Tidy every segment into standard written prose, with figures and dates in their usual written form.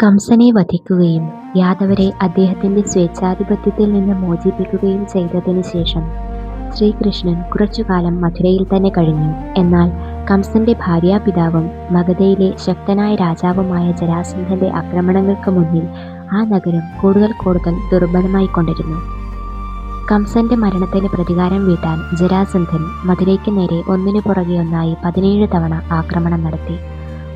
കംസനെ വധിക്കുകയും യാദവരെ അദ്ദേഹത്തിന്റെ സ്വേച്ഛാധിപത്യത്തിൽ നിന്ന് മോചിപ്പിക്കുകയും ചെയ്തതിനു ശേഷം ശ്രീകൃഷ്ണൻ കുറച്ചുകാലം മഥുരയിൽ തന്നെ കഴിഞ്ഞു. എന്നാൽ കംസന്റെ ഭാര്യാപിതാവും മഗധയിലെ ശക്തനായ രാജാവുമായ ജരാസന്ധന്റെ ആക്രമണങ്ങൾക്ക് മുന്നിൽ ആ നഗരം കൂടുതൽ ദുർബലമായിക്കൊണ്ടിരുന്നു. കംസന്റെ മരണത്തിന് പ്രതികാരം വീട്ടാൻ ജരാസന്ധൻ മഥുരയ്ക്ക് നേരെ ഒന്നിനു പുറകെ ഒന്നായി 17 തവണ ആക്രമണം നടത്തി.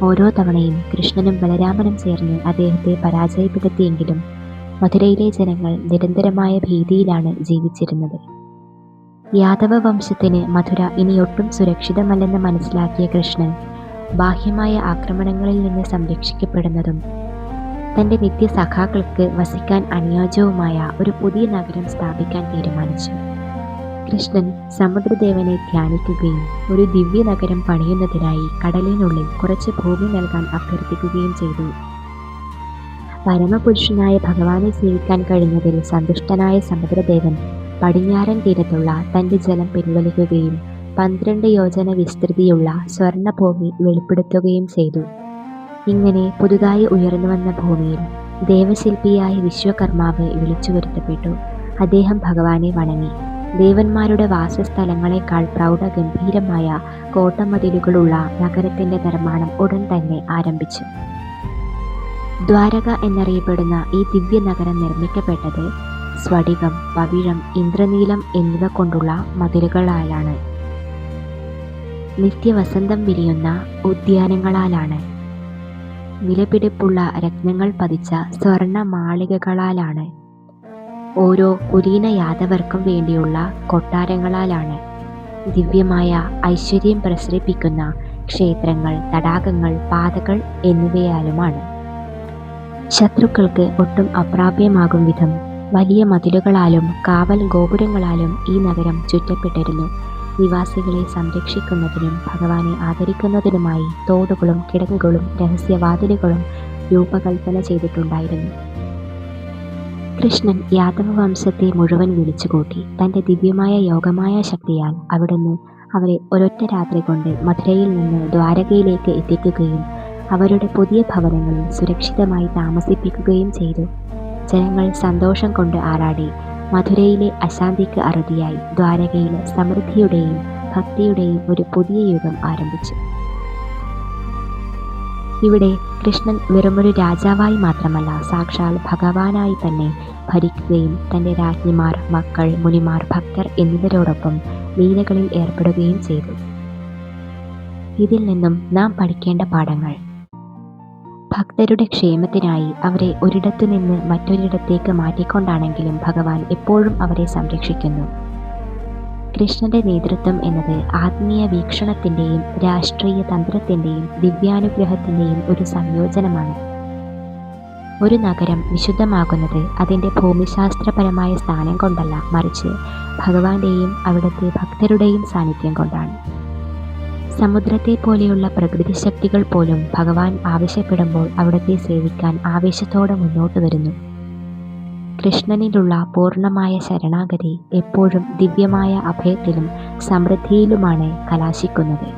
ഓരോ തവണയും കൃഷ്ണനും ബലരാമനും ചേർന്ന് അദ്ദേഹത്തെ പരാജയപ്പെടുത്തിയെങ്കിലും മഥുരയിലെ ജനങ്ങൾ നിരന്തരമായ ഭീതിയിലാണ് ജീവിച്ചിരുന്നത്. യാദവ വംശത്തിന് മഥുര ഇനിയൊട്ടും സുരക്ഷിതമല്ലെന്ന് മനസ്സിലാക്കിയ കൃഷ്ണൻ ബാഹ്യമായ ആക്രമണങ്ങളിൽ നിന്ന് സംരക്ഷിക്കപ്പെടുന്നതും തൻ്റെ നിത്യസഖാക്കൾക്ക് വസിക്കാൻ അനുയോജ്യവുമായ ഒരു പുതിയ നഗരം സ്ഥാപിക്കാൻ തീരുമാനിച്ചു. കൃഷ്ണൻ സമുദ്രദേവനെ ധ്യാനിക്കുകയും ഒരു ദിവ്യ നഗരം പണിയുന്നതിനായി കടലിനുള്ളിൽ കുറച്ച് ഭൂമി നൽകാൻ അഭ്യർത്ഥിക്കുകയും ചെയ്തു. പരമപുരുഷനായ ഭഗവാനെ സേവിക്കാൻ കഴിഞ്ഞതിൽ സന്തുഷ്ടനായ സമുദ്രദേവൻ പടിഞ്ഞാറൻ തീരത്തുള്ള തൻ്റെ ജലം പിൻവലിക്കുകയും 12 യോജന വിസ്തൃതിയുള്ള സ്വർണഭൂമി വെളിപ്പെടുത്തുകയും ചെയ്തു. ഇങ്ങനെ പുതുതായി ഉയർന്നുവന്ന ഭൂമിയിൽ ദേവശില്പിയായ വിശ്വകർമാവ് വിളിച്ചു വരുത്തപ്പെട്ടു. അദ്ദേഹം ഭഗവാനെ വണങ്ങി. ദേവന്മാരുടെ വാസസ്ഥലങ്ങളെക്കാൾ പ്രൗഢഗംഭീരമായ കോട്ടമതിലുകളുള്ള നഗരത്തിന്റെ നിർമ്മാണം ഉടൻ തന്നെ ആരംഭിച്ചു. ദ്വാരക എന്നറിയപ്പെടുന്ന ഈ ദിവ്യ നഗരം നിർമ്മിക്കപ്പെട്ടത് സ്ഫടികം, പവിഴം, ഇന്ദ്രനീലം എന്നിവ കൊണ്ടുള്ള മതിലുകളാലാണ്. നിത്യവസന്തം വിരിയുന്ന ഉദ്യാനങ്ങളാലാണ്. വിലപിടിപ്പുള്ള രത്നങ്ങൾ പതിച്ച സ്വർണ്ണ മാളികകളാലാണ്. ഓരോ കുലീന യാദവർക്കും വേണ്ടിയുള്ള കൊട്ടാരങ്ങളാലാണ്. ദിവ്യമായ ഐശ്വര്യം പ്രസരിപ്പിക്കുന്ന ക്ഷേത്രങ്ങൾ, തടാകങ്ങൾ, പാതകൾ എന്നിവയാലുമാണ്. ശത്രുക്കൾക്ക് ഒട്ടും അപ്രാപ്യമാകും വിധം വലിയ മതിലുകളാലും കാവൽ ഗോപുരങ്ങളാലും ഈ നഗരം ചുറ്റപ്പെട്ടിരുന്നു. നിവാസികളെ സംരക്ഷിക്കുന്നതിനും ഭഗവാനെ ആദരിക്കുന്നതിനുമായി തോടുകളും കിടങ്ങുകളും രഹസ്യവാതിലുകളും രൂപകൽപ്പന ചെയ്തിട്ടുണ്ടായിരുന്നു. കൃഷ്ണൻ യാദവ വംശത്തെ മുഴുവൻ വിളിച്ചുകൂട്ടി. തൻ്റെ ദിവ്യമായ യോഗമായ ശക്തിയാൽ അവിടുന്ന് അവരെ ഒരൊറ്റ രാത്രി കൊണ്ട് മഥുരയിൽ നിന്ന് ദ്വാരകയിലേക്ക് എത്തിക്കുകയും അവരുടെ പുതിയ ഭവനങ്ങളിൽ സുരക്ഷിതമായി താമസിപ്പിക്കുകയും ചെയ്തു. ജനങ്ങൾ സന്തോഷം കൊണ്ട് ആറാടി. മഥുരയിലെ അശാന്തിക്ക് അറുതിയായി ദ്വാരകയിൽ സമൃദ്ധിയുടെയും ഭക്തിയുടെയും ഒരു പുതിയ യുഗം ആരംഭിച്ചു. ഇവിടെ കൃഷ്ണൻ വെറുമൊരു രാജാവായി മാത്രമല്ല, സാക്ഷാൽ ഭഗവാനായി തന്നെ ഭരിക്കുകയും തൻ്റെ രാജ്ഞിമാർ, മക്കൾ, മുനിമാർ, ഭക്തർ എന്നിവരോടൊപ്പം ലീലകളിൽ ഏർപ്പെടുകയും ചെയ്തു. ഇതിൽ നിന്നും നാം പഠിക്കേണ്ട പാഠങ്ങൾ: ഭക്തരുടെ ക്ഷേമത്തിനായി അവരെ ഒരിടത്തു നിന്ന് മറ്റൊരിടത്തേക്ക് മാറ്റിക്കൊണ്ടാണെങ്കിലും ഭഗവാൻ എപ്പോഴും അവരെ സംരക്ഷിക്കുന്നു. കൃഷ്ണന്റെ നേതൃത്വം എന്നത് ആത്മീയ വീക്ഷണത്തിൻ്റെയും രാഷ്ട്രീയ തന്ത്രത്തിൻ്റെയും ദിവ്യാനുഗ്രഹത്തിൻ്റെയും ഒരു സംയോജനമാണ്. ഒരു നഗരം വിശുദ്ധമാകുന്നത് അതിൻ്റെ ഭൂമിശാസ്ത്രപരമായ സ്ഥാനം കൊണ്ടല്ല, മറിച്ച് ഭഗവാന്റെയും അവിടുത്തെ ഭക്തരുടെയും സാന്നിധ്യം കൊണ്ടാണ്. സമുദ്രത്തെ പോലെയുള്ള പ്രകൃതി ശക്തികൾ പോലും ഭഗവാൻ ആവശ്യപ്പെടുമ്പോൾ അവിടുത്തെ സേവിക്കാൻ ആവേശത്തോടെ മുന്നോട്ട് വരുന്നു. കൃഷ്ണനിലുള്ള പൂർണ്ണമായ ശരണാഗതി എപ്പോഴും ദിവ്യമായ അഭയത്തിലും സമൃദ്ധിയിലുമാണ് കലാശിക്കുന്നത്.